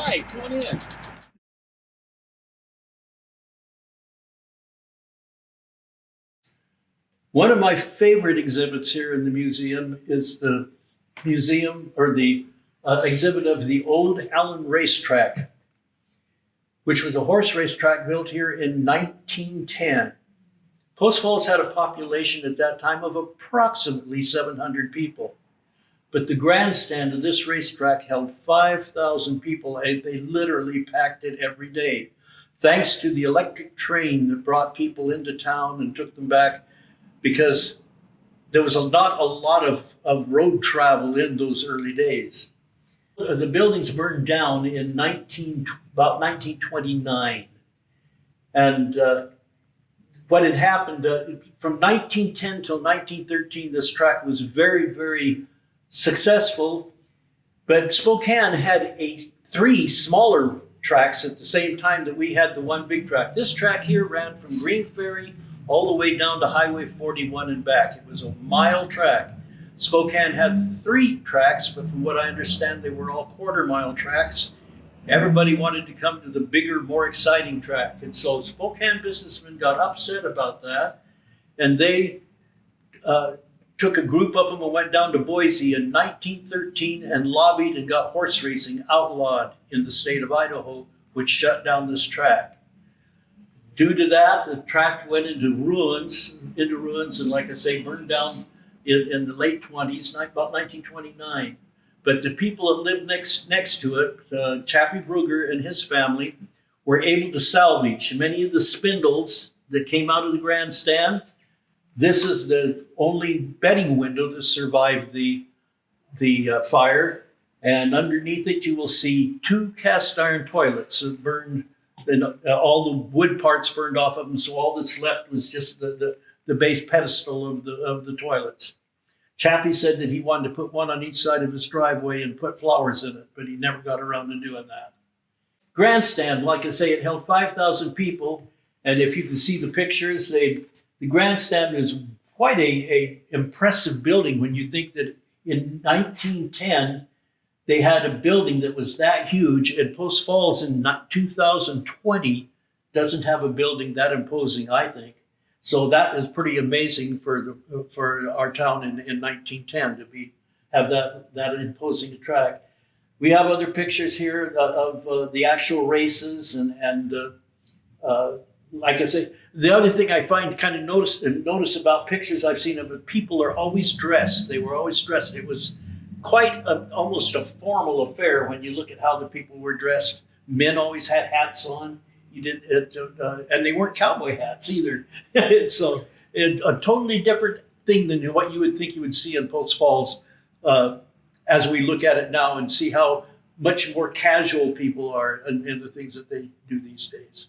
Hi, come on in. One of my favorite exhibits here in the museum is the museum or the exhibit of the old Allen racetrack, which was a horse racetrack built here in 1910. Post Falls had a population at that time of approximately 700 people. But the grandstand of this racetrack held 5,000 people, and they literally packed it every day. Thanks to the electric train that brought people into town and took them back, because there was not a lot of road travel in those early days. The buildings burned down in about 1929. And what had happened from 1910 till 1913, this track was very, very successful. But Spokane had three smaller tracks at the same time that we had the one big track. This track here ran from Green Ferry all the way down to Highway 41 and back. It was a mile track. Spokane had three tracks, but from what I understand, they were all quarter-mile tracks. Everybody wanted to come to the bigger, more exciting track. And so Spokane businessmen got upset about that, and they took a group of them and went down to Boise in 1913 and lobbied and got horse racing outlawed in the state of Idaho, which shut down this track. Due to that, the track went into ruins, and like I say, burned down in the late 20s, about 1929. But the people that lived next to it, Chappie Brugger and his family, were able to salvage many of the spindles that came out of the grandstand. This is the only betting window that survived the fire. And underneath it, you will see two cast iron toilets that burned, and all the wood parts burned off of them. So all that's left was just the base pedestal of the toilets. Chappie said that he wanted to put one on each side of his driveway and put flowers in it, but he never got around to doing that. Grandstand, like I say, it held 5,000 people. And if you can see the pictures, the grandstand is quite a impressive building when you think that in 1910, they had a building that was that huge, and Post Falls in 2020 doesn't have a building that imposing, I think. So that is pretty amazing for our town in 1910 to have that imposing a track. We have other pictures here of the actual races and like I say, the other thing I find kind of notice about pictures I've seen of it, people are always dressed. They were always dressed. It was quite almost a formal affair when you look at how the people were dressed. Men always had hats on. And they weren't cowboy hats either. So a totally different thing than what you would think you would see in Post Falls as we look at it now and see how much more casual people are in the things that they do these days.